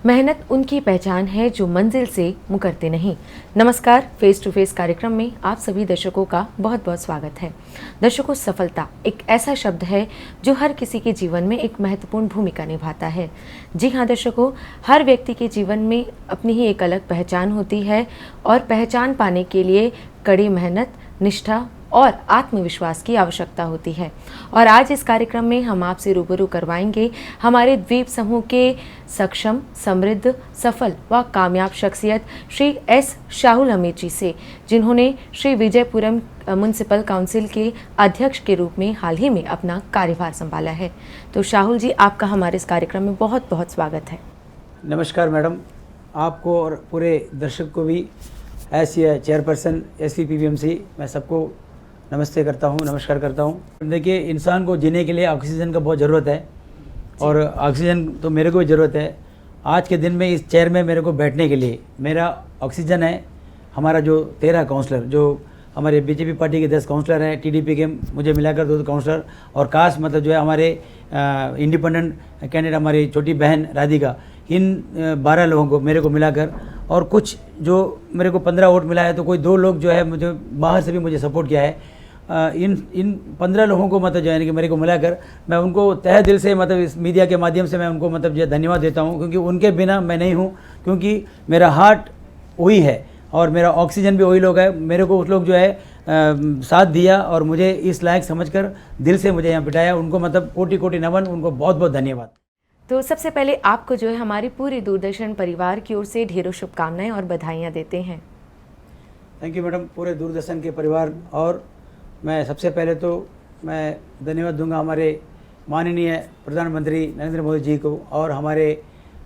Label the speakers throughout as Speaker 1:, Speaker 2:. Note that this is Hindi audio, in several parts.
Speaker 1: मेहनत उनकी पहचान है जो मंजिल से मुकरते नहीं। नमस्कार, फेस टू फेस कार्यक्रम में आप सभी दर्शकों का बहुत बहुत स्वागत है। दर्शकों, सफलता एक ऐसा शब्द है जो हर किसी के जीवन में एक महत्वपूर्ण भूमिका निभाता है। जी हाँ दर्शकों, हर व्यक्ति के जीवन में अपनी ही एक अलग पहचान होती है और पहचान पाने के लिए कड़ी मेहनत, निष्ठा और आत्मविश्वास की आवश्यकता होती है। और आज इस कार्यक्रम में हम आपसे रूबरू करवाएंगे हमारे द्वीप समूह के सक्षम, समृद्ध, सफल व कामयाब शख्सियत श्री एस शाहुल हमीद जी से, जिन्होंने श्री विजयपुरम म्युनिसिपल काउंसिल के अध्यक्ष के रूप में हाल ही में अपना कार्यभार संभाला है। तो शाहुल जी, आपका हमारे इस कार्यक्रम में बहुत बहुत स्वागत है।
Speaker 2: नमस्कार मैडम, आपको और पूरे दर्शक को भी एस चेयरपर्सन SVPBMC मैं सबको नमस्ते करता हूँ, नमस्कार करता हूँ। देखिए, इंसान को जीने के लिए ऑक्सीजन का बहुत ज़रूरत है और ऑक्सीजन तो मेरे को भी ज़रूरत है। आज के दिन में इस चेयर में मेरे को बैठने के लिए मेरा ऑक्सीजन है हमारा जो 13 काउंसलर, जो हमारे बीजेपी पार्टी के 10 काउंसलर हैं, TDP के मुझे मिलाकर 2 काउंसलर और कास्ट मतलब जो है हमारे इंडिपेंडेंट कैंडिडेट हमारी छोटी बहन राधिका, इन 12 लोगों को मेरे को मिलाकर, और कुछ जो मेरे को 15 वोट मिला है, तो कोई 2 लोग जो है मुझे बाहर से भी मुझे सपोर्ट किया है। इन 15 लोगों को मतलब जो है कि मेरे को मिलाकर मैं उनको तहे दिल से मतलब इस मीडिया के माध्यम से मैं उनको मतलब जो धन्यवाद देता हूँ, क्योंकि उनके बिना मैं नहीं हूँ, क्योंकि मेरा हार्ट वही है और मेरा ऑक्सीजन भी वही लोग है। मेरे को उस लोग जो है साथ दिया और मुझे इस लायक समझकर दिल से मुझे यहाँ बिठाया, उनको मतलब कोटि कोटि नमन, उनको बहुत बहुत धन्यवाद।
Speaker 1: तो सबसे पहले आपको जो है हमारी पूरी दूरदर्शन परिवार की ओर से ढेरों शुभकामनाएं और बधाइयाँ देते हैं।
Speaker 2: थैंक यू मैडम, पूरे दूरदर्शन के परिवार। और मैं सबसे पहले तो मैं धन्यवाद दूंगा हमारे माननीय प्रधानमंत्री नरेंद्र मोदी जी को और हमारे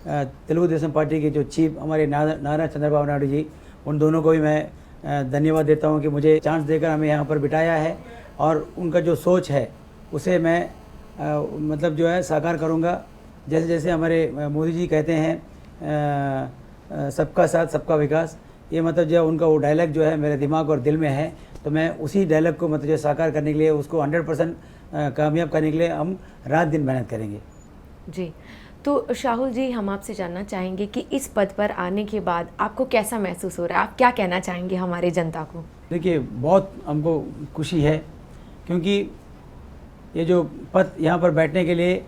Speaker 2: तेलुगु देशम पार्टी के जो चीफ हमारे नारा चंद्रबाबू नायडू जी, उन दोनों को भी मैं धन्यवाद देता हूं कि मुझे चांस देकर हमें यहाँ पर बिठाया है और उनका जो सोच है उसे मैं मतलब जो है साकार करूँगा। जैसे जैसे हमारे मोदी जी कहते हैं सबका साथ सबका विकास, ये मतलब जो है उनका वो डायलॉग जो है मेरे दिमाग और दिल में है, तो मैं उसी डायलॉग को मतलब जो साकार करने के लिए, उसको 100% कामयाब करने के लिए हम रात दिन मेहनत करेंगे।
Speaker 1: जी, तो शाहुल जी, हम आपसे जानना चाहेंगे कि इस पद पर आने के बाद आपको कैसा महसूस हो रहा है? आप क्या कहना चाहेंगे हमारे जनता को?
Speaker 2: देखिए, बहुत हमको खुशी है, क्योंकि ये जो पद यहाँ पर बैठने के लिए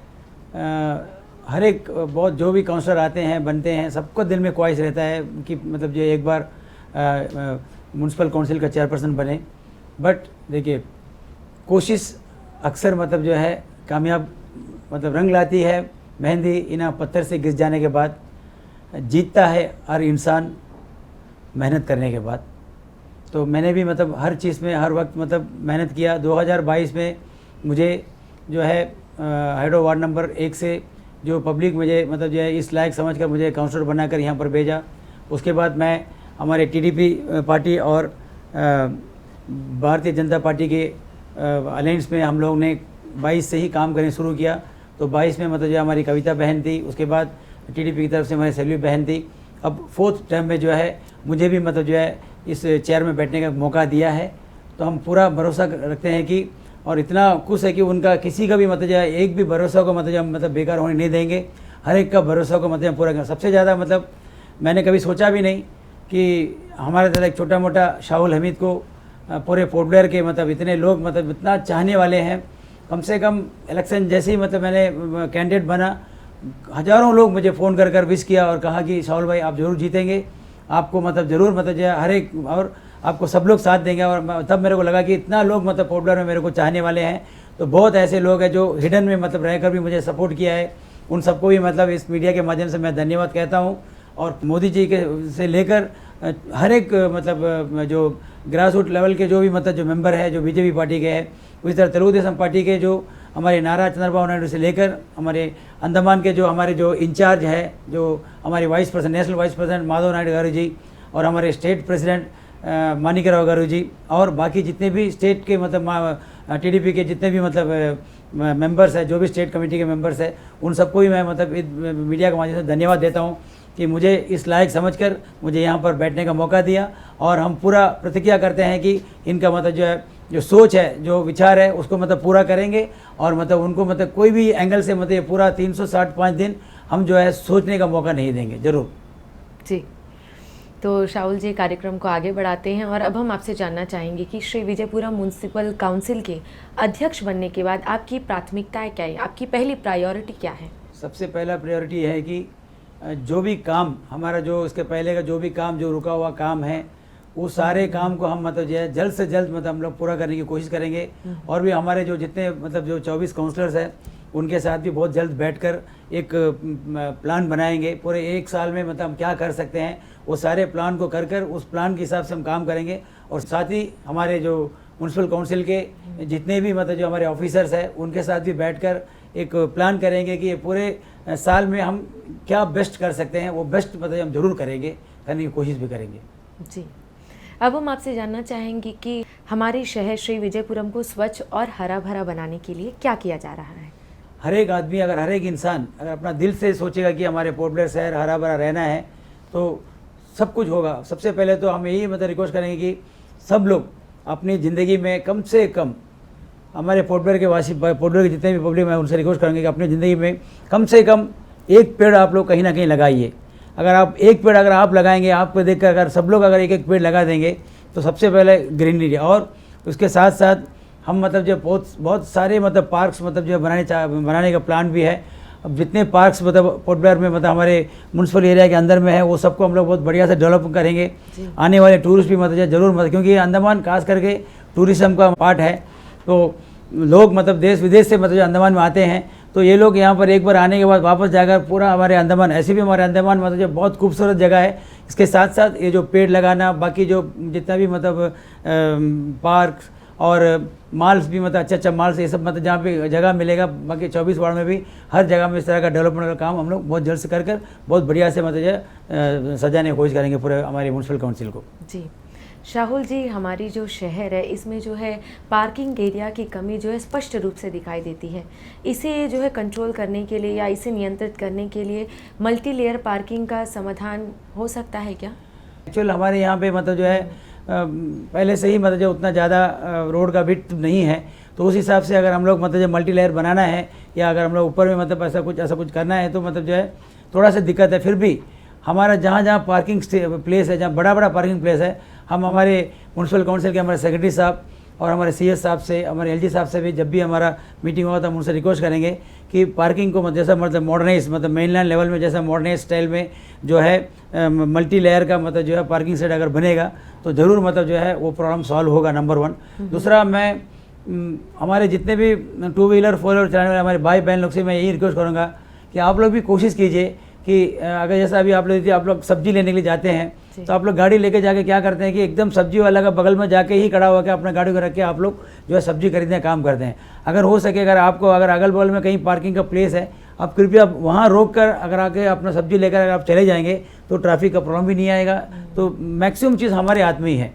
Speaker 2: हर एक बहुत जो भी काउंसलर आते हैं, बनते हैं, सबको दिल में ख्वाहिश रहता है कि मतलब जो एक बार म्युनिसिपल काउंसिल का चेयरपर्सन बने। बट देखिए, कोशिश अक्सर मतलब जो है कामयाब मतलब रंग लाती है। मेहंदी इना पत्थर से घिस जाने के बाद जीतता है हर इंसान मेहनत करने के बाद। तो मैंने भी मतलब हर चीज़ में हर वक्त मतलब मेहनत किया। 2022 में मुझे जो है हेड ऑफ वार्ड नंबर 1 से जो पब्लिक मुझे मतलब जो है इस लायक समझकर मुझे काउंसलर बनाकर यहाँ पर भेजा। उसके बाद मैं हमारे TDP पार्टी और भारतीय जनता पार्टी के अलायंस में हम लोग ने 22 से ही काम करने शुरू किया। तो 22 में मतलब जो हमारी कविता बहन थी, उसके बाद TDP की तरफ से हमारी सेल्वी बहन थी। अब 4th टर्म में जो है मुझे भी मतलब जो है इस चेयर में बैठने का मौका दिया है। तो हम पूरा भरोसा रखते हैं कि, और इतना खुश है कि उनका किसी का भी मतलब जो है एक भी भरोसा को मतलब हम मतलब बेकार होने नहीं देंगे। हर एक का भरोसा को मतलब पूरा करें। सबसे ज़्यादा मतलब मैंने कभी सोचा भी नहीं कि हमारे तरह एक छोटा मोटा शाहुल हमीद को पूरे पोर्ट ब्लेयर के मतलब इतने लोग मतलब इतना चाहने वाले हैं। कम से कम इलेक्शन जैसे ही मतलब मैंने कैंडिडेट बना, हज़ारों लोग मुझे फ़ोन कर कर विश किया और कहा कि शाहुल भाई आप ज़रूर जीतेंगे, आपको मतलब ज़रूर मतलब जो है हर एक, और आपको सब लोग साथ देंगे। और तब मेरे को लगा कि इतना लोग मतलब पोर्ट ब्लेयर में मेरे को चाहने वाले हैं। तो बहुत ऐसे लोग हैं जो हिडन में मतलब रहकर भी मुझे सपोर्ट किया है। उन सबको भी मतलब इस मीडिया के माध्यम से मैं धन्यवाद कहता हूँ। और मोदी जी के से लेकर हर एक मतलब जो ग्रास रूट लेवल के जो भी मतलब जो मेंबर है जो बीजेपी पार्टी के हैं, उसी तरह तेलुगु देशम पार्टी के जो हमारे नारा चंद्रबाबू नायडू से लेकर हमारे अंडमान के जो हमारे जो इंचार्ज है, जो हमारे vice president, national vice president Madhav Naidu garu ji, और हमारे स्टेट प्रेसिडेंट मानिकराव गारू जी, और बाकी जितने भी स्टेट के मतलब TDP के जितने भी मतलब मेंबर्स हैं, जो भी स्टेट कमेटी के मेंबर्स हैं, उन सबको भी मैं मतलब मीडिया के माध्यम से धन्यवाद देता हूँ कि मुझे इस लायक समझकर मुझे यहाँ पर बैठने का मौका दिया। और हम पूरा प्रतिज्ञा करते हैं कि इनका मतलब जो है जो सोच है, जो विचार है, उसको मतलब पूरा करेंगे और मतलब उनको मतलब कोई भी एंगल से मतलब ये पूरा 365 दिन हम जो है सोचने का मौका नहीं देंगे ज़रूर।
Speaker 1: जी, तो शाहुल जी कार्यक्रम को आगे बढ़ाते हैं और अब हम आपसे जानना चाहेंगे कि श्री विजयपुरम म्युनिसिपल काउंसिल के अध्यक्ष बनने के बाद आपकी प्राथमिकताएं क्या है, आपकी पहली प्रायोरिटी क्या है?
Speaker 2: सबसे पहला प्रायोरिटी है कि जो भी काम हमारा, जो इसके पहले का जो भी काम, जो रुका हुआ काम है, वो सारे काम को हम मतलब जो है जल्द से जल्द मतलब हम लोग पूरा करने की कोशिश करेंगे। और भी हमारे जो जितने मतलब जो 24 काउंसलर्स हैं उनके साथ भी बहुत जल्द बैठकर एक प्लान बनाएंगे। पूरे 1 साल में मतलब हम क्या कर सकते हैं, वो सारे प्लान को कर उस प्लान के हिसाब से हम काम करेंगे। और साथ ही हमारे जो म्यूनसिपल काउंसिल के जितने भी मतलब जो हमारे ऑफिसर्स हैं उनके साथ भी बैठकर एक प्लान करेंगे कि ये पूरे साल में हम क्या बेस्ट कर सकते हैं, वो बेस्ट मतलब हम जरूर करेंगे, करने की कोशिश भी करेंगे।
Speaker 1: जी, अब हम आपसे जानना चाहेंगे कि हमारे शहर श्री विजयपुरम को स्वच्छ और हरा भरा बनाने के लिए क्या किया जा रहा है?
Speaker 2: हर एक आदमी, अगर हर एक इंसान अगर अपना दिल से सोचेगा कि हमारे पोर्ट ब्लेयर शहर हरा भरा रहना है तो सब कुछ होगा। सबसे पहले तो हम यही मतलब रिक्वेस्ट करेंगे कि सब लोग अपनी ज़िंदगी में कम से कम, हमारे पोर्ट ब्लेयर के वासी, पोर्ट ब्लेयर के जितने भी पब्लिक हैं उनसे रिक्वेस्ट करेंगे कि अपनी ज़िंदगी में कम से कम 1 पेड़ आप लोग कहीं ना कहीं लगाइए। अगर आप 1 पेड़ अगर आप लगाएंगे, आपको देखकर अगर सब लोग अगर 1-1 पेड़ लगा देंगे तो सबसे पहले ग्रीनरी। और उसके साथ साथ हम मतलब जो बहुत सारे मतलब पार्क्स मतलब जो बनाने का प्लान भी है। अब जितने पार्क्स मतलब पोर्ट ब्लेयर में मतलब हमारे म्यूनसिपल एरिया के अंदर में है वो सबको हम लोग बहुत बढ़िया से डेवलप करेंगे। आने वाले टूरिस्ट भी मतलब ज़रूर मतलब, क्योंकि अंडमान खास करके टूरिज्म का पार्ट है, तो लोग मतलब देश विदेश से मतलब अंडमान में आते हैं, तो ये लोग यहाँ पर एक बार आने के बाद वापस जाकर पूरा हमारे अंडमान, ऐसे भी हमारे अंडमान मतलब जो बहुत खूबसूरत जगह है। इसके साथ साथ ये जो पेड़ लगाना, बाकी जो जितना भी मतलब पार्क और माल्स भी मतलब अच्छा माल्स, ये सब मतलब जहाँ पे जगह मिलेगा, बाकी 24 वार्ड में भी हर जगह में इस तरह का डेवलपमेंट का काम हम लोग बहुत जल्द से कर बहुत बढ़िया से मतलब सजाने की कोशिश करेंगे पूरे हमारे म्यूनसिपल काउंसिल को।
Speaker 1: जी, शाहुल जी, हमारी जो शहर है इसमें जो है पार्किंग एरिया की कमी जो है स्पष्ट रूप से दिखाई देती है। इसे जो है कंट्रोल करने के लिए या इसे नियंत्रित करने के लिए मल्टी लेयर पार्किंग का समाधान हो सकता है क्या?
Speaker 2: एक्चुअल हमारे यहाँ पे मतलब जो है पहले से ही मतलब जो उतना ज़्यादा रोड का विड्थ नहीं है, तो उस हिसाब से अगर हम लोग मतलब जो मल्टी लेयर बनाना है या अगर हम लोग ऊपर में मतलब ऐसा कुछ करना है तो मतलब जो है थोड़ा सा दिक्कत है। फिर भी हमारा जहाँ पार्किंग प्लेस है, जहाँ बड़ा पार्किंग प्लेस है, हम हमारे म्यूनसिपल काउंसिल के हमारे सेक्रेटरी साहब और हमारे CS साहब से, हमारे LG साहब से भी जब भी हमारा मीटिंग होगा तो हम उनसे रिक्वेस्ट करेंगे कि पार्किंग को जैसा मतलब मॉडर्नाइज मतलब मेनलैंड लेवल में जैसा मॉडर्नाइज स्टाइल में जो है मल्टी लेयर का मतलब जो है पार्किंग सेट अगर बनेगा तो ज़रूर मतलब जो है वो प्रॉब्लम सॉल्व होगा, नंबर 1। दूसरा, मैं हमारे जितने भी 2 व्हीलर 4 व्हीलर चलाने वाले हमारे भाई बहन लोग से मैं यही रिक्वेस्ट करूँगा कि आप लोग भी कोशिश कीजिए कि अगर जैसा अभी आप लोग सब्जी लेने के लिए जाते हैं तो आप लोग गाड़ी लेके जाके क्या करते हैं कि एकदम सब्जी वाला का बगल में जाके ही खड़ा होकर अपना गाड़ी को रख के आप लोग जो है सब्जी खरीदने का काम करते हैं। अगर हो सके, अगर आपको अगर अगल बगल में कहीं पार्किंग का प्लेस है, आप कृपया वहाँ रोक कर अगर आके अपना सब्जी लेकर अगर आप चले जाएंगे तो ट्रैफिक का प्रॉब्लम भी नहीं आएगा। तो मैक्सिमम चीज़ हमारे हाथ में ही है।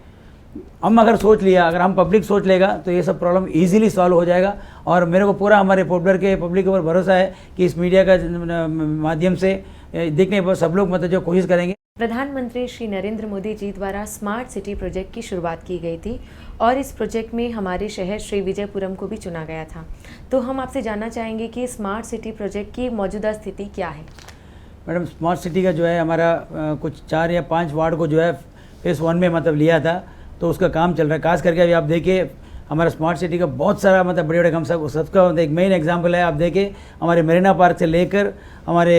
Speaker 2: हम अगर सोच लिया, अगर हम पब्लिक सोच लेगा तो ये सब प्रॉब्लम इजीली सॉल्व हो जाएगा। और मेरे को पूरा हमारे पोर्ट ब्लेयर के पब्लिक के ऊपर भरोसा है कि इस मीडिया का माध्यम से देखने पर सब लोग मतलब जो कोशिश करेंगे।
Speaker 1: प्रधानमंत्री श्री नरेंद्र मोदी जी द्वारा स्मार्ट सिटी प्रोजेक्ट की शुरुआत की गई थी और इस प्रोजेक्ट में हमारे शहर श्री विजयपुरम को भी चुना गया था। तो हम आपसे जानना चाहेंगे कि स्मार्ट सिटी प्रोजेक्ट की मौजूदा स्थिति क्या है?
Speaker 2: मैडम, स्मार्ट सिटी का जो है हमारा कुछ 4 या 5 वार्ड को जो है फेज़ 1 में मतलब लिया था, तो उसका काम चल रहा है। खास करके अभी आप देखिए हमारा स्मार्ट सिटी का बहुत सारा मतलब बड़े काम सबका एक मेन एग्जांपल है। आप देखिए हमारे मरीना पार्क से लेकर हमारे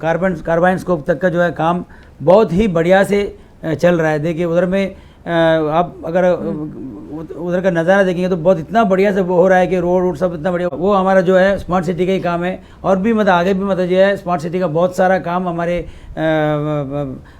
Speaker 2: कार्बाइन स्कोप तक का जो है काम बहुत ही बढ़िया से चल रहा है। देखिए उधर में आप अगर उधर का नज़ारा देखेंगे तो बहुत इतना बढ़िया से वो हो रहा है कि रोड सब इतना बढ़िया, वो हमारा जो है स्मार्ट सिटी का ही काम है। और भी मतलब आगे भी मतलब जो है स्मार्ट सिटी का बहुत सारा काम हमारे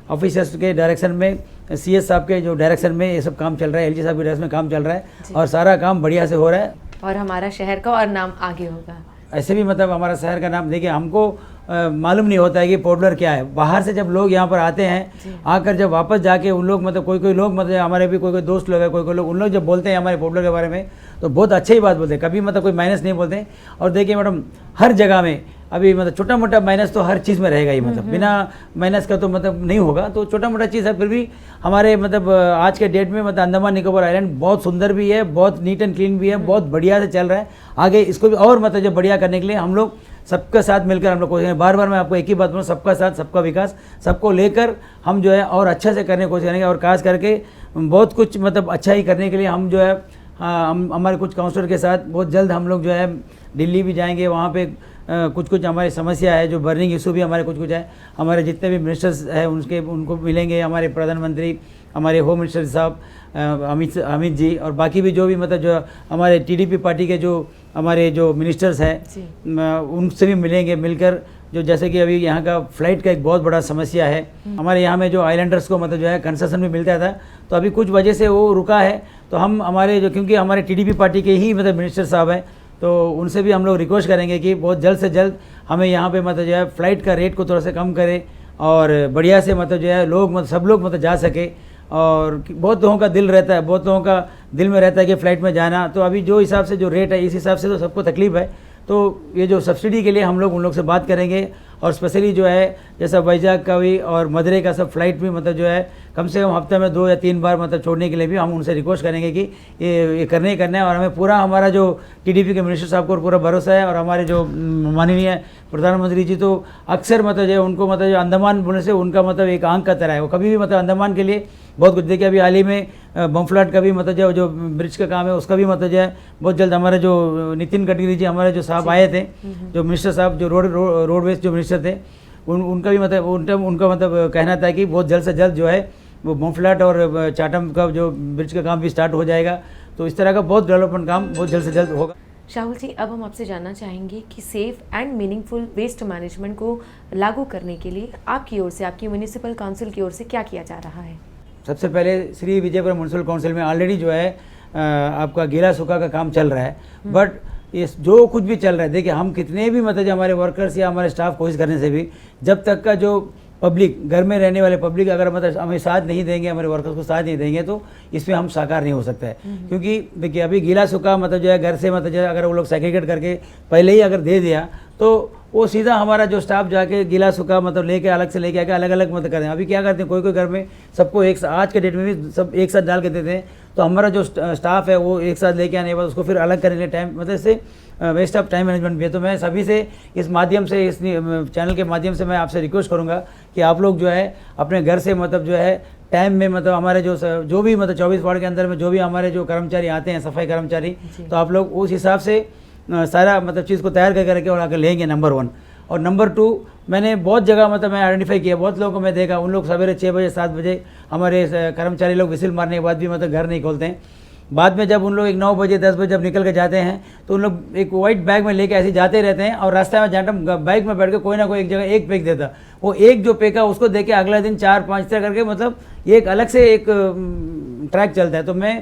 Speaker 2: ऑफिसर्स के डायरेक्शन में, CS साहब के जो डायरेक्शन में ये सब काम चल रहा है, LG साहब के डायरेक्शन में काम चल रहा है और सारा काम बढ़िया से हो रहा है
Speaker 1: और हमारा शहर का और नाम आगे होगा।
Speaker 2: ऐसे भी मतलब हमारा शहर का नाम, देखिए हमको मालूम नहीं होता है कि पोर्ट ब्लेयर क्या है। बाहर से जब लोग यहाँ पर आते हैं, आकर जब वापस जाके उन लोग मतलब कोई लोग मतलब हमारे भी कोई दोस्त लोग हैं, कोई लोग उन लोग जब बोलते हैं हमारे पोर्ट ब्लेयर के बारे में तो बहुत अच्छी ही बात बोलते हैं, कभी मतलब कोई माइनस नहीं बोलते हैं। और देखिए मैडम, हर जगह में अभी मतलब छोटा मोटा माइनस तो हर चीज़ में रहेगा ही, मतलब बिना माइनस का तो मतलब नहीं होगा। तो छोटा मोटा चीज़ है, फिर भी हमारे मतलब आज के डेट में मतलब अंडमान निकोबार आइलैंड बहुत सुंदर भी है, बहुत नीट एंड क्लीन भी है, बहुत बढ़िया से चल रहा है। आगे इसको भी और मतलब जो बढ़िया करने के लिए हम लोग सबका साथ मिलकर हम लोग कोशिश करेंगे। बार बार मैं आपको एक ही बात बोलूँ, सबका साथ सबका विकास, सबको लेकर हम जो है और अच्छा से करने की कोशिश करेंगे। और खास करके बहुत कुछ मतलब अच्छा ही करने के लिए हम जो है हम हमारे कुछ काउंसलर के साथ बहुत जल्द हम लोग जो है दिल्ली भी जाएंगे। वहाँ पे कुछ हमारी समस्या है, जो बर्निंग इशू भी हमारे कुछ है, हमारे जितने भी मिनिस्टर्स हैं उनको मिलेंगे, हमारे प्रधानमंत्री, हमारे होम मिनिस्टर साहब अमित जी, और बाकी भी जो भी मतलब जो हमारे टीडीपी पार्टी के जो हमारे जो मिनिस्टर्स हैं उनसे भी मिलेंगे। मिलकर जो जैसे कि अभी यहाँ का फ्लाइट का एक बहुत बड़ा समस्या है, हमारे यहाँ में जो आइलैंडर्स को मतलब जो है कंसेशन भी मिलता था, तो अभी कुछ वजह से वो रुका है। तो हम हमारे जो, क्योंकि हमारे टीडीपी पार्टी के ही मतलब मिनिस्टर साहब हैं, तो उनसे भी हम लोग रिक्वेस्ट करेंगे कि बहुत जल्द से जल्द हमें यहाँ पे मतलब जो है फ़्लाइट का रेट को थोड़ा सा कम करें और बढ़िया से मतलब जो है लोग मतलब सब लोग मतलब जा सके। और बहुत लोगों का दिल रहता है, बहुत लोगों का दिल में रहता है कि फ़्लाइट में जाना, तो अभी जो हिसाब से जो रेट है इस हिसाब से तो सबको तकलीफ़ है। तो ये जो सब्सिडी के लिए हम लोग उन लोग से बात करेंगे, और स्पेशली जो है जैसा वैजाग का भी और मदुरई का सब फ्लाइट भी मतलब जो है कम से कम हफ्ते में 2 या 3 बार मतलब छोड़ने के लिए भी हम उनसे रिक्वेस्ट करेंगे कि ये करना ही करना है। और हमें पूरा हमारा जो टीडीपी के मिनिस्टर साहब को पूरा भरोसा है, और हमारे जो माननीय प्रधानमंत्री जी तो अक्सर मतलब जो उनको मतलब जो अंडमान बोलने से उनका मतलब एक आंख का तरह है, वो कभी भी मतलब अंडमान के लिए बहुत कुछ देखिए। अभी हाल ही में बमफ्लाट का भी मतलब जो ब्रिज का काम है उसका भी मतलब जो है बहुत जल्द हमारे जो नितिन गडकरी जी हमारे जो साहब आए थे, जो मिनिस्टर साहब जो रोडवेज जो मिनिस्टर थे, उनका भी मतलब उनका मतलब कहना था कि बहुत जल्द से जल्द जो है वो बमफ्लाट और चाटम का जो ब्रिज का काम भी स्टार्ट हो जाएगा। तो इस तरह का बहुत डेवलपमेंट काम बहुत जल्द से जल्द होगा।
Speaker 1: शाहुल जी, अब हम आपसे जानना चाहेंगे कि safe and meaningful waste management को लागू करने के लिए आपकी ओर से, आपकी म्यूनिसिपल काउंसिल की ओर से क्या किया जा रहा है?
Speaker 2: सबसे पहले श्री विजयपुरम म्यूनिसिपल काउंसिल में ऑलरेडी जो है आपका गीला सूखा का काम चल रहा है, बट ये जो कुछ भी चल रहा है, देखिए हम कितने भी मतलब हमारे वर्कर्स या हमारे स्टाफ कोशिश करने से भी जब तक का जो पब्लिक, घर में रहने वाले पब्लिक अगर मतलब हमें साथ नहीं देंगे, हमारे वर्कर्स को साथ नहीं देंगे, तो इसमें हम साकार नहीं हो सकता है। क्योंकि देखिए अभी गीला सूखा मतलब जो है घर से मतलब जो है अगर वो लोग सेग्रीगेट करके पहले ही अगर दे दिया तो वो सीधा हमारा जो स्टाफ जाके गीला सूखा मतलब लेके अलग से लेके आके अलग अलग मतलब करते हैं। अभी क्या करते हैं, कोई घर में सबको एक आज के डेट में भी सब एक साथ डाल के देते हैं, तो हमारा जो स्टाफ है वो एक साथ लेके आने के बाद उसको फिर अलग करने के लिए टाइम मतलब इससे वेस्ट ऑफ टाइम मैनेजमेंट भी है। तो मैं सभी से इस माध्यम से, इस चैनल के माध्यम से मैं आपसे रिक्वेस्ट करूँगा कि आप लोग जो है अपने घर से मतलब जो है टाइम में मतलब हमारे जो भी मतलब 24 वार्ड के अंदर में जो भी हमारे जो कर्मचारी आते हैं, सफाई कर्मचारी, तो आप लोग उस हिसाब से सारा मतलब चीज़ को तैयार करके और आकर लेंगे, नंबर 1। और नंबर 2, मैंने बहुत जगह मतलब मैं आइडेंटिफाई किया, बहुत लोगों को मैं देखा, उन लोग सवेरे 6 बजे 7 बजे हमारे कर्मचारी लोग विसिल मारने के बाद भी मतलब घर नहीं खोलते हैं। बाद में जब उन लोग 9 बजे 10 बजे जब निकल के जाते हैं तो उन लोग एक वाइट बैग में लेके ऐसे जाते रहते हैं, और रास्ते में जहाँ बाइक में बैठ के कोई ना कोई एक जगह एक फेंक देता, वो एक जो फेंका उसको देख के अगला दिन 4-5 तरह करके मतलब ये एक अलग से एक ट्रैक चलता है। तो मैं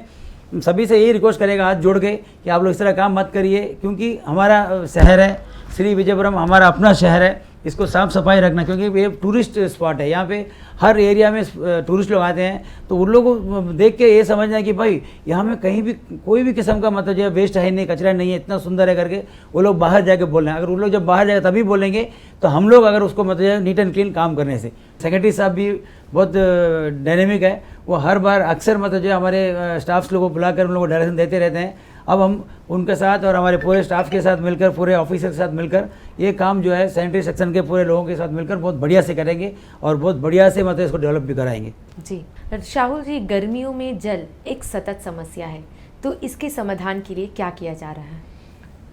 Speaker 2: सभी से यही रिक्वेस्ट करेगा हाथ जोड़ के कि आप लोग इस तरह काम मत करिए, क्योंकि हमारा शहर है श्री विजयपुरम, हमारा अपना शहर है, इसको साफ़ सफाई रखना, क्योंकि ये टूरिस्ट स्पॉट है। यहाँ पे हर एरिया में टूरिस्ट लोग आते हैं, तो उन लोगों को देख के ये समझना है कि भाई यहाँ में कहीं भी कोई भी किस्म का मतलब जो है वेस्ट है नहीं, कचरा नहीं है, इतना सुंदर है करके वो लोग बाहर जाके बोल रहे हैं। अगर उन लोग जब बाहर जाए तभी बोलेंगे, तो हम लोग अगर उसको मतलब नीट एंड क्लीन काम करने से, सेक्रेटरी साहब भी बहुत डायनेमिक है, वो हर बार अक्सर मतलब जो हमारे स्टाफ्स लोगों को बुलाकर उन लोगों को डायरेक्शन देते रहते हैं। अब हम उनके साथ और हमारे पूरे स्टाफ के साथ मिलकर, पूरे ऑफिसर के साथ मिलकर ये काम जो है सैनिटरी सेक्शन के पूरे लोगों के साथ मिलकर बहुत बढ़िया से करेंगे और बहुत बढ़िया से मतलब इसको डेवलप भी कराएंगे।
Speaker 1: जी शाहुल जी, गर्मियों में जल एक सतत समस्या है, तो इसके समाधान के लिए क्या किया जा रहा है?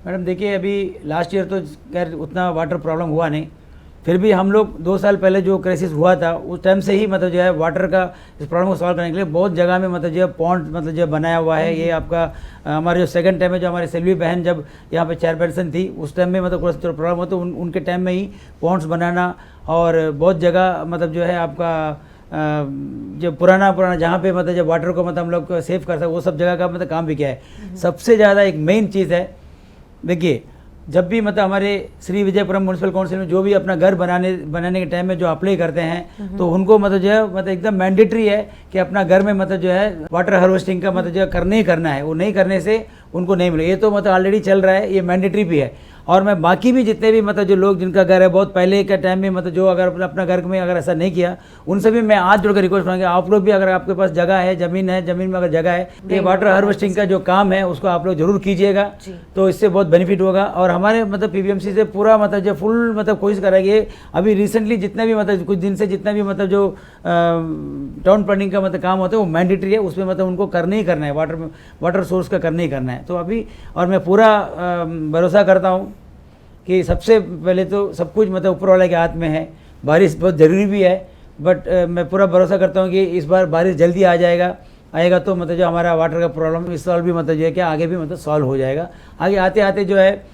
Speaker 2: मैडम देखिए, अभी लास्ट ईयर तो खैर उतना वाटर प्रॉब्लम हुआ नहीं, फिर भी हम लोग 2 साल पहले जो क्राइसिस हुआ था उस टाइम से ही मतलब जो है वाटर का इस प्रॉब्लम को सॉल्व करने के लिए बहुत जगह में मतलब जो है पॉन्ड मतलब जो बनाया हुआ है। ये आपका हमारे जो सेकंड टाइम में जो हमारी सेल्वी बहन जब यहाँ पे चेयरपर्सन थी उस टाइम में मतलब थोड़ा प्रॉब्लम हो, तो उनके टाइम में ही पॉन्ड्स बनाना, और बहुत जगह मतलब जो है आपका जो पुराना जहाँ पे मतलब जब वाटर को मतलब हम लोग सेव कर सकते वो सब जगह का मतलब काम भी किया है। सबसे ज़्यादा एक मेन चीज़ है, देखिए जब भी मतलब हमारे श्री विजयपुरम म्यूनिसिपल काउंसिल में जो भी अपना घर बनाने के टाइम में जो अप्लाई करते हैं, तो उनको मतलब जो है मतलब एकदम मैंडेटरी है कि अपना घर में मतलब जो है वाटर हार्वेस्टिंग का मतलब जो है करना ही करना है, वो नहीं करने से उनको नहीं मिले। ये तो मतलब ऑलरेडी चल रहा है, ये मैंडेटरी भी है। और मैं बाकी भी जितने भी मतलब जो लोग जिनका घर है बहुत पहले के टाइम में मतलब जो अगर अपना घर में अगर ऐसा नहीं किया, उनसे भी मैं हाथ जोड़कर रिक्वेस्ट करूँगा आप लोग भी अगर आपके पास जगह है, ज़मीन में अगर जगह है, ये वाटर हार्वेस्टिंग का जो काम है उसको आप लोग जरूर कीजिएगा, तो इससे बहुत बेनिफिट होगा। और हमारे मतलब PBMC से पूरा मतलब जो फुल मतलब कोशिश करेंगे। अभी रिसेंटली जितना भी मतलब कुछ दिन से जितना भी मतलब जो टाउन प्लानिंग का मतलब काम होता है वो मैंडेटरी है, उसमें मतलब उनको करना ही करना है, वाटर सोर्स का करना ही करना है। तो अभी और मैं पूरा भरोसा करता हूँ कि सबसे पहले तो सब कुछ मतलब ऊपर वाले के हाथ में है। बारिश बहुत ज़रूरी भी है, बट मैं पूरा भरोसा करता हूँ कि इस बार बारिश जल्दी आएगा तो मतलब जो हमारा वाटर का प्रॉब्लम इस साल भी मतलब जो है कि आगे भी मतलब सॉल्व हो जाएगा। आगे आते आते जो है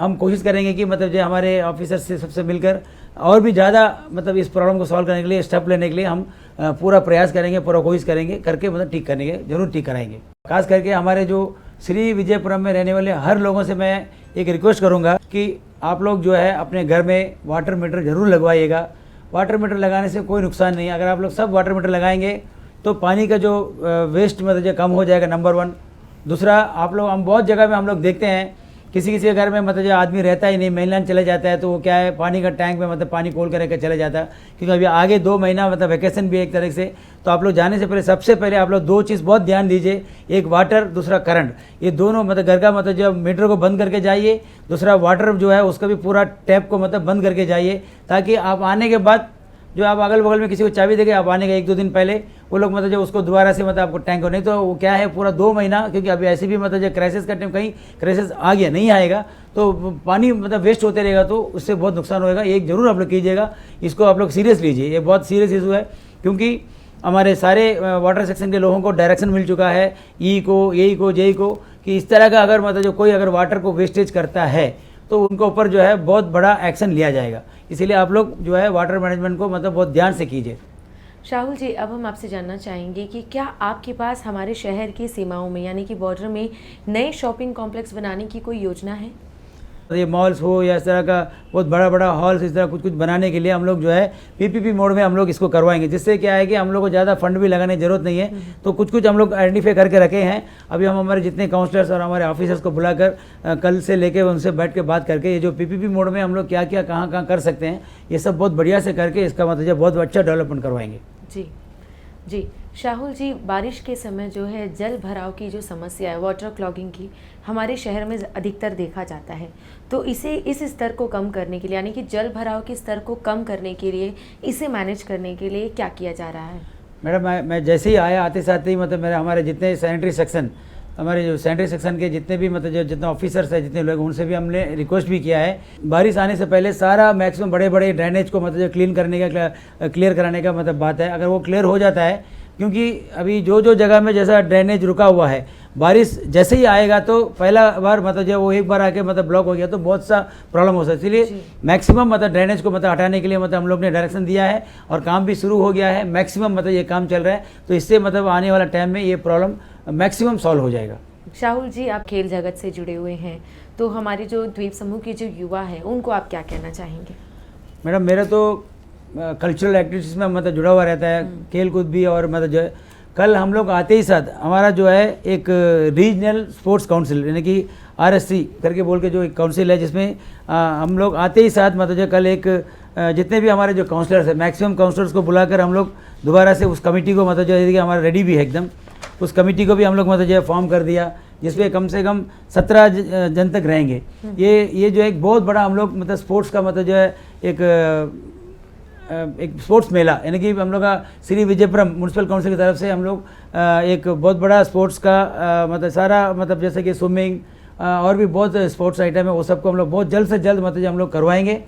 Speaker 2: हम कोशिश करेंगे कि मतलब जो हमारे ऑफिसर से सबसे मिलकर और भी ज़्यादा मतलब इस प्रॉब्लम को सॉल्व करने के लिए, स्टेप लेने के लिए हम पूरा प्रयास करेंगे, पूरा कोशिश करेंगे, करके मतलब ठीक करने के जरूर ठीक कराएंगे। खास करके हमारे जो श्री विजयपुरम में रहने वाले हर लोगों से मैं एक रिक्वेस्ट करूँगा कि आप लोग जो है अपने घर में वाटर मीटर ज़रूर लगवाइएगा। वाटर मीटर लगाने से कोई नुकसान नहीं है। अगर आप लोग सब वाटर मीटर लगाएंगे तो पानी का जो वेस्ट मतलब जो कम हो जाएगा, नंबर 1। दूसरा, आप लोग हम बहुत जगह में हम लोग देखते हैं किसी के घर में मतलब जो आदमी रहता ही नहीं, मेनलैंड चले जाता है, तो वो क्या है पानी का टैंक में मतलब पानी खोल कर चले जाता है, क्योंकि अभी आगे 2 महीना मतलब वैकेशन भी एक तरह से। तो आप लोग जाने से पहले सबसे पहले आप लोग 2 चीज़ बहुत ध्यान दीजिए, एक वाटर, दूसरा करंट। ये दोनों मतलब घर का मतलब जो मीटर को बंद करके जाइए, दूसरा वाटर जो है उसका भी पूरा टैप को मतलब बंद करके जाइए, ताकि आप आने के बाद जो आप अगल बगल में किसी को चाबी देंगे, आप आने के 1-2 दिन पहले वो लोग मतलब जो उसको दोबारा से मतलब आपको टैंक हो, नहीं तो वो क्या है पूरा 2 महीना, क्योंकि अभी ऐसे भी मतलब जो क्राइसिस का टाइम कहीं क्राइसिस आ गया नहीं आएगा तो पानी मतलब वेस्ट होते रहेगा, तो उससे बहुत नुकसान होएगा। एक ज़रूर आप लोग कीजिएगा, इसको आप लोग सीरियस लीजिए, ये बहुत सीरियस इशू है, क्योंकि हमारे सारे वाटर सेक्शन के लोगों को डायरेक्शन मिल चुका है, ई को, ए को, जे को, कि इस तरह का अगर मतलब जो कोई अगर वाटर को वेस्टेज करता है तो उनके ऊपर जो है बहुत बड़ा एक्शन लिया जाएगा। इसीलिए आप लोग जो है वाटर मैनेजमेंट को मतलब बहुत ध्यान से कीजिए।
Speaker 1: शाहुल जी, अब हम आपसे जानना चाहेंगे कि क्या आपके पास हमारे शहर की सीमाओं में यानी कि बॉर्डर में नए शॉपिंग कॉम्प्लेक्स बनाने की कोई योजना है?
Speaker 2: ये मॉल्स हो या इस तरह का बहुत बड़ा बड़ा हॉल्स इस तरह कुछ बनाने के लिए हम लोग जो है PPP मोड में हम लोग इसको करवाएंगे, जिससे क्या है कि हम लोग को ज़्यादा फंड भी लगाने की जरूरत नहीं है। तो कुछ हम लोग आइडेंटिफाई करके रखे हैं। अभी हम हमारे जितने काउंसलर्स और हमारे ऑफिसर्स को बुलाकर कल से लेके उनसे बैठ के बात करके ये जो PPP मोड में हम लोग क्या क्या कहाँ कर सकते हैं, ये सब बहुत बढ़िया से करके इसका मतलब बहुत अच्छा डेवलपमेंट करवाएंगे।
Speaker 1: जी शाहुल जी, बारिश के समय जो है जल भराव की जो समस्या है, वाटर क्लॉगिंग की, हमारे शहर में अधिकतर देखा जाता है। तो इस स्तर को कम करने के लिए, यानी कि जल भराव के स्तर को कम करने के लिए, इसे मैनेज करने के लिए क्या किया जा रहा है?
Speaker 2: मैडम, मैं जैसे ही आया आते साथ ही मतलब हमारे जितने सैनिटरी सेक्शन, हमारे जो सैनिटरी सेक्शन के जितने भी मतलब जो जितने ऑफिसर्स हैं, जितने लोग, उनसे भी हमने रिक्वेस्ट भी किया है बारिश आने से पहले सारा मैक्सिमम बड़े बड़े ड्रेनेज को मतलब जो क्लीन करने का, क्लियर कराने का मतलब बात है। अगर वो क्लियर हो जाता है, क्योंकि अभी जो जगह में जैसा ड्रेनेज रुका हुआ है, बारिश जैसे ही आएगा तो पहला बार मतलब जब वो एक बार आके मतलब ब्लॉक हो गया तो बहुत सा प्रॉब्लम हो सकता है। इसलिए मैक्सिमम मतलब ड्रेनेज को मतलब हटाने के लिए मतलब हम लोग ने डायरेक्शन दिया है और काम भी शुरू हो गया है। मैक्सिमम मतलब ये काम चल रहा है, तो इससे मतलब आने वाला टाइम में ये प्रॉब्लम मैक्सिमम सॉल्व हो जाएगा।
Speaker 1: शाहुल जी, आप खेल जगत से जुड़े हुए हैं, तो हमारे जो द्वीप समूह के जो युवा हैं उनको आप क्या कहना चाहेंगे?
Speaker 2: मैडम, मेरा तो कल्चरल एक्टिविटीज़ में मतलब जुड़ा हुआ रहता है, खेल कूद भी, और मतलब जो है कल हम लोग आते ही साथ हमारा जो है एक रीजनल स्पोर्ट्स काउंसिल यानी कि RSC करके बोल के जो एक काउंसिल है, जिसमें हम लोग आते ही साथ मतलब जो कल एक जितने भी हमारे जो काउंसलर्स हैं, मैक्सिमम काउंसलर्स को बुलाकर हम लोग दोबारा से उस कमेटी को मतलब जो है हमारा रेडी भी है एकदम, उस कमेटी को भी हम लोग मतलब जो है फॉर्म कर दिया, जिसमें कम से कम 17 जन तक रहेंगे। ये जो एक बहुत बड़ा हम लोग मतलब स्पोर्ट्स का मतलब जो है एक स्पोर्ट्स मेला, यानी कि हम लोग का श्री विजयपुरम म्यूनसिपल काउंसिल की तरफ से हम लोग एक बहुत बड़ा स्पोर्ट्स का मतलब सारा मतलब जैसे कि स्विमिंग और भी बहुत स्पोर्ट्स आइटम है, वो सबको हम लोग बहुत जल्द से जल्द मतलब हम लोग करवाएंगे।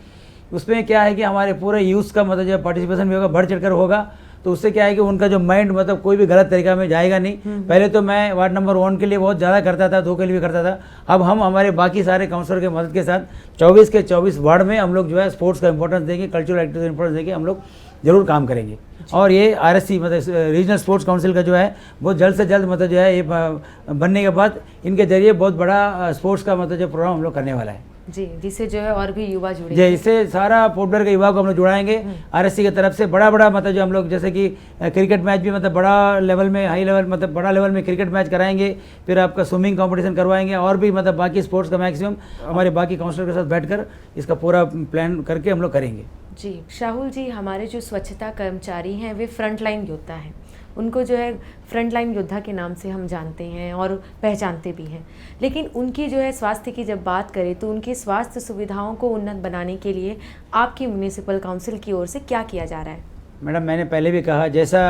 Speaker 2: उसमें क्या है कि हमारे पूरे यूथ का मतलब जो पार्टिसिपेशन भी होगा, बढ़ चढ़कर होगा, तो उससे क्या है कि उनका जो माइंड मतलब कोई भी गलत तरीका में जाएगा नहीं। पहले तो मैं वार्ड नंबर 1 के लिए बहुत ज़्यादा करता था, 2 के लिए भी करता था। अब हम हमारे बाकी सारे काउंसलर के मदद के साथ 24 के 24 वार्ड में हम लोग जो है स्पोर्ट्स का इंपॉर्टेंस देंगे, कल्चरल एक्टिविटी का इंपॉर्टेंस देंगे, हम लोग जरूर काम करेंगे। और ये RSC मतलब रीजनल स्पोर्ट्स काउंसिल का जो है बहुत जल्द से जल्द मतलब जो है ये बनने के बाद इनके जरिए बहुत बड़ा स्पोर्ट्स का मतलब जो प्रोग्राम हम लोग करने वाला है।
Speaker 1: जी, जिससे जो है और भी युवा जुड़े।
Speaker 2: जी, इससे सारा पोर्टब्लेयर के युवा को हम लोग जुड़ाएंगे। आरएससी की तरफ से बड़ा मतलब जो हम लोग जैसे कि क्रिकेट मैच भी मतलब बड़ा लेवल में, हाई लेवल मतलब बड़ा लेवल में क्रिकेट मैच कराएंगे, फिर आपका स्विमिंग कंपटीशन करवाएंगे और भी मतलब बाकी स्पोर्ट्स का मैक्सिमम हमारे बाकी काउंसलर के साथ बैठकर इसका पूरा प्लान करके हम लोग करेंगे।
Speaker 1: जी शाहुल जी, हमारे जो स्वच्छता कर्मचारी हैं वे फ्रंटलाइन योद्धा हैं, उनको जो है फ्रंटलाइन योद्धा के नाम से हम जानते हैं और पहचानते भी हैं, लेकिन उनकी जो है स्वास्थ्य की जब बात करें तो उनकी स्वास्थ्य सुविधाओं को उन्नत बनाने के लिए आपकी म्युनिसिपल काउंसिल की ओर से क्या किया जा रहा है?
Speaker 2: मैडम, मैंने पहले भी कहा, जैसा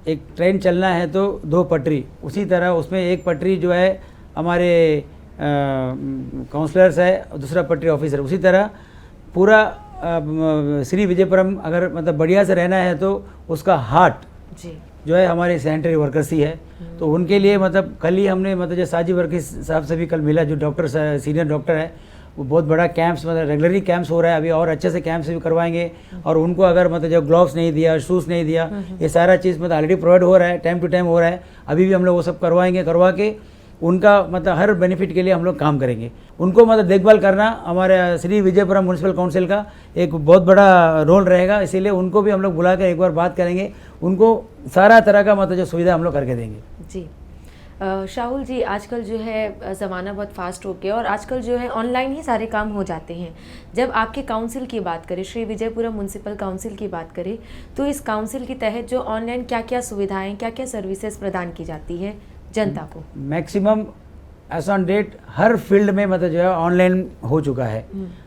Speaker 2: एक ट्रेन चलना है तो 2 पटरी, उसी तरह उसमें एक पटरी जो है हमारे काउंसलर्स है, दूसरा पटरी ऑफिसर, उसी तरह पूरा श्री विजयपुरम अगर मतलब बढ़िया से रहना है तो उसका हार्ट
Speaker 1: जी
Speaker 2: जो है हमारे सैनिटरी वर्कर्स ही है। तो उनके लिए मतलब कल ही हमने मतलब जो साजी वर्गीस साहब से भी कल मिला, जो डॉक्टर सीनियर डॉक्टर है, वो बहुत बड़ा कैंप्स मतलब रेगुलरली कैंप्स हो रहा है, अभी और अच्छे से कैंप्स भी करवाएंगे। और उनको अगर मतलब जो ग्लव्स नहीं दिया, शूज़ नहीं दिया, ये सारा चीज़ मतलब ऑलरेडी प्रोवाइड हो रहा है, टाइम टू टाइम हो रहा है, अभी भी हम लोग वो सब करवाएंगे। करवा के उनका मतलब हर बेनिफिट के लिए हम लोग काम करेंगे। उनको मतलब देखभाल करना हमारे श्री विजयपुरम म्यूनिसिपल काउंसिल का एक बहुत बड़ा रोल रहेगा, इसीलिए उनको भी हम लोग बुला कर एक बार बात करेंगे, उनको सारा तरह का मतलब जो सुविधा हम लोग करके देंगे।
Speaker 1: जी शाहुल जी, आजकल जो है ज़माना बहुत फास्ट हो गया और आजकल जो है ऑनलाइन ही सारे काम हो जाते हैं। जब आपके काउंसिल की बात करें, श्री विजयपुरम म्यूनिसिपल काउंसिल की बात करें, तो इस काउंसिल के तहत जो ऑनलाइन क्या क्या सुविधाएं, क्या क्या सर्विसेज प्रदान की जाती है जनता को?
Speaker 2: मैक्सिमम एज ऑन डेट हर फील्ड में मतलब जो है ऑनलाइन हो चुका है।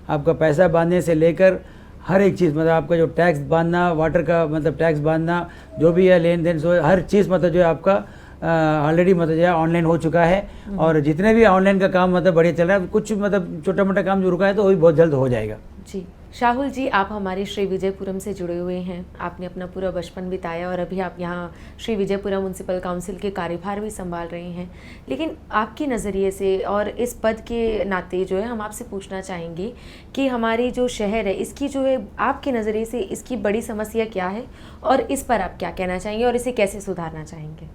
Speaker 2: आपका पैसा बांधने से लेकर हर एक चीज़, मतलब आपका जो टैक्स बांधना, वाटर का मतलब टैक्स बांधना, जो भी है लेन देन, सो हर चीज़ मतलब जो है आपका ऑलरेडी मतलब जो है ऑनलाइन हो चुका है। और जितने भी ऑनलाइन का काम मतलब बढ़िया चल रहा है, कुछ मतलब छोटा मोटा काम जो रुका है तो वो भी बहुत जल्द हो जाएगा।
Speaker 1: जी शाहुल जी, आप हमारे श्री विजयपुरम से जुड़े हुए हैं, आपने अपना पूरा बचपन बिताया और अभी आप यहाँ श्री विजयपुरम म्यूनिसिपल काउंसिल के कार्यभार भी संभाल रहे हैं, लेकिन आपके नज़रिए से और इस पद के नाते जो है हम आपसे पूछना चाहेंगे कि हमारी जो शहर है इसकी जो है आपके नज़रिए से इसकी बड़ी समस्या क्या है और इस पर आप क्या कहना चाहेंगे और इसे कैसे सुधारना चाहेंगे?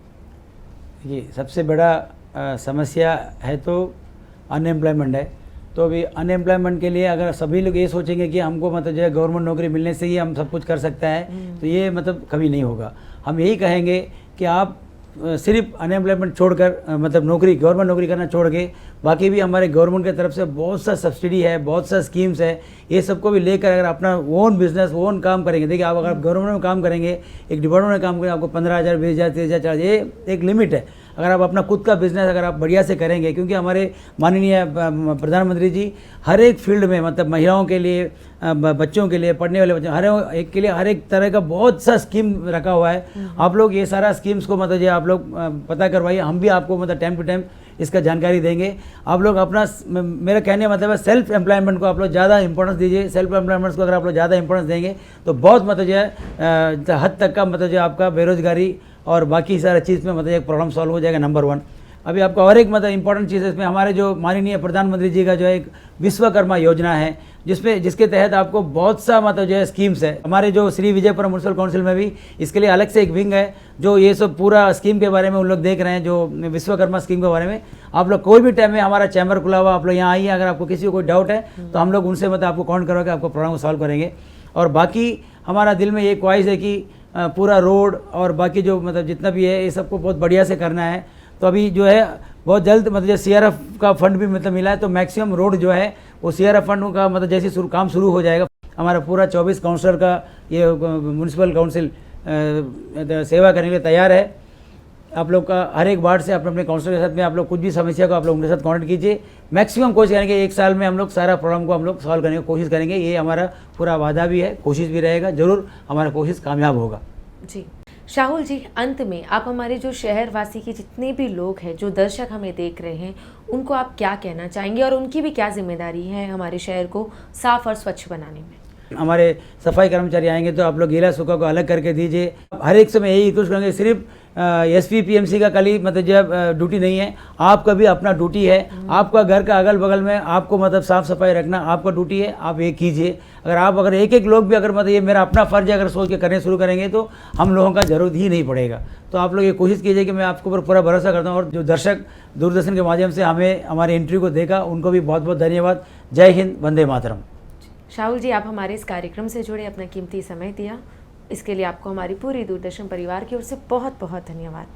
Speaker 2: ये सबसे बड़ा समस्या है तो अनएम्प्लॉयमेंट है। तो अभी अनएम्प्लॉयमेंट के लिए अगर सभी लोग ये सोचेंगे कि हमको मतलब जो है गवर्नमेंट नौकरी मिलने से ही हम सब कुछ कर सकता है, तो ये मतलब कभी नहीं होगा। हम यही कहेंगे कि आप सिर्फ अनएम्प्लॉयमेंट छोड़कर मतलब नौकरी, गवर्नमेंट नौकरी करना छोड़ के बाकी भी हमारे गवर्नमेंट की तरफ से बहुत सा सब्सिडी है, बहुत सा स्कीम्स है, ये सबको भी लेकर अगर अपना ओन बिजनेस, ओन काम करेंगे। देखिए, आप अगर गवर्नमेंट में काम करेंगे, एक डिपार्टमेंट में काम करेंगे, आपको 15,000, 20,000, 30,000, 40,000, ये एक लिमिट है। अगर आप अपना खुद का बिजनेस अगर आप बढ़िया से करेंगे, क्योंकि हमारे माननीय प्रधानमंत्री जी हर एक फील्ड में मतलब महिलाओं के लिए, बच्चों के लिए, पढ़ने वाले बच्चों, हर एक के लिए हर एक तरह का बहुत सा स्कीम रखा हुआ है। आप लोग ये सारा स्कीम्स को मतलब जो आप लोग पता करवाइए, हम भी आपको मतलब टाइम टू टाइम इसका जानकारी देंगे। आप लोग अपना, मेरा कहने मतलब है सेल्फ एम्प्लॉयमेंट को आप लोग ज़्यादा इंपॉर्टेंस दीजिए। सेल्फ एम्प्लॉयमेंट को अगर आप लोग ज़्यादा इंपॉर्टेंस देंगे तो बहुत मतलब जो है हद तक का मतलब जो आपका बेरोजगारी और बाकी सारा चीज़ में मतलब एक प्रॉब्लम सॉल्व हो जाएगा। नंबर 1 अभी आपका और एक मतलब इंपॉर्टेंट चीज़ है इसमें, हमारे जो माननीय प्रधानमंत्री जी का जो है एक विश्वकर्मा योजना है, जिसके तहत आपको बहुत सा मतलब जो है स्कीम्स है। हमारे जो श्री विजयपुरम म्यूनिसिपल काउंसिल में भी इसके लिए अलग से एक विंग है जो ये सब पूरा स्कीम के बारे में उन लोग देख रहे हैं, जो विश्वकर्मा स्कीम के बारे में। आप लोग कोई भी टाइम में, हमारा चैम्बर खुला हुआ, आप लोग यहाँ आइए, अगर आपको किसी को कोई डाउट है तो हम लोग उनसे मतलब आपको काउंट करवा के आपको प्रॉब्लम को सॉल्व करेंगे। और बाकी हमारा दिल में ये ख्वाहिश है कि पूरा रोड और बाकी जो मतलब जितना भी है ये सबको बहुत बढ़िया से करना है। तो अभी जो है बहुत जल्द मतलब जो CRF का फंड भी मतलब मिला है, तो मैक्सिमम रोड जो है वो CRF फंड का मतलब जैसे काम शुरू हो जाएगा, हमारा पूरा 24 काउंसलर का ये म्यूनिसिपल काउंसिल सेवा करने के लिए तैयार है। आप लोग का हर एक वार्ड से अपने अपने काउंसलर के साथ में आप लोग कुछ भी समस्या को आप लोग उनके साथ कॉन्टेक्ट कीजिए। मैक्सिमम कोशिश करेंगे 1 साल में हम लोग सारा प्रॉब्लम को हम लोग सॉल्व करने की कोशिश करेंगे। ये हमारा पूरा वादा भी है, कोशिश भी रहेगा, ज़रूर हमारा कोशिश कामयाब होगा।
Speaker 1: जी शाहुल जी, अंत में आप हमारे जो शहरवासी के जितने भी लोग हैं, जो दर्शक हमें देख रहे हैं, उनको आप क्या कहना चाहेंगे और उनकी भी क्या जिम्मेदारी है हमारे शहर को साफ और स्वच्छ बनाने में?
Speaker 2: हमारे सफाई कर्मचारी आएंगे तो आप लोग गीला सूखा को अलग करके दीजिए। हर एक समय यही रिक्वेस्ट करेंगे, सिर्फ एसपी पीएमसी का कल ही मतलब जब ड्यूटी नहीं है, आपका भी अपना ड्यूटी है। आपका घर का अगल बगल में आपको मतलब साफ़ सफाई रखना आपका ड्यूटी है, आप ये कीजिए। अगर एक एक लोग भी अगर मतलब ये मेरा अपना फ़र्ज है अगर सोच के करने शुरू करेंगे तो हम लोगों का ज़रूरत ही नहीं पड़ेगा। तो आप लोग ये कोशिश कीजिए कि मैं आपके ऊपर पूरा भरोसा करता हूँ। और जो दर्शक दूरदर्शन के माध्यम से हमें हमारे इंटरव्यू को देखा उनको भी बहुत बहुत धन्यवाद। जय हिंद, वंदे मातरम।
Speaker 1: शाहुल जी, आप हमारे इस कार्यक्रम से जुड़े, अपना कीमती समय दिया, इसके लिए आपको हमारी पूरी दूरदर्शन परिवार की ओर से बहुत बहुत धन्यवाद।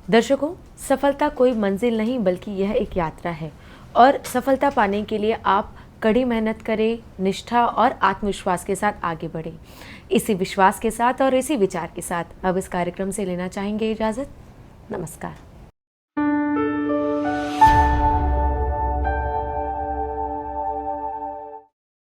Speaker 1: दर्शकों, सफलता कोई मंजिल नहीं बल्कि यह एक यात्रा है और सफलता पाने के लिए आप कड़ी मेहनत करें, निष्ठा और आत्मविश्वास के साथ आगे बढ़ें। इसी विश्वास के साथ और इसी विचार के साथ अब इस कार्यक्रम से लेना चाहेंगे इजाज़त। नमस्कार।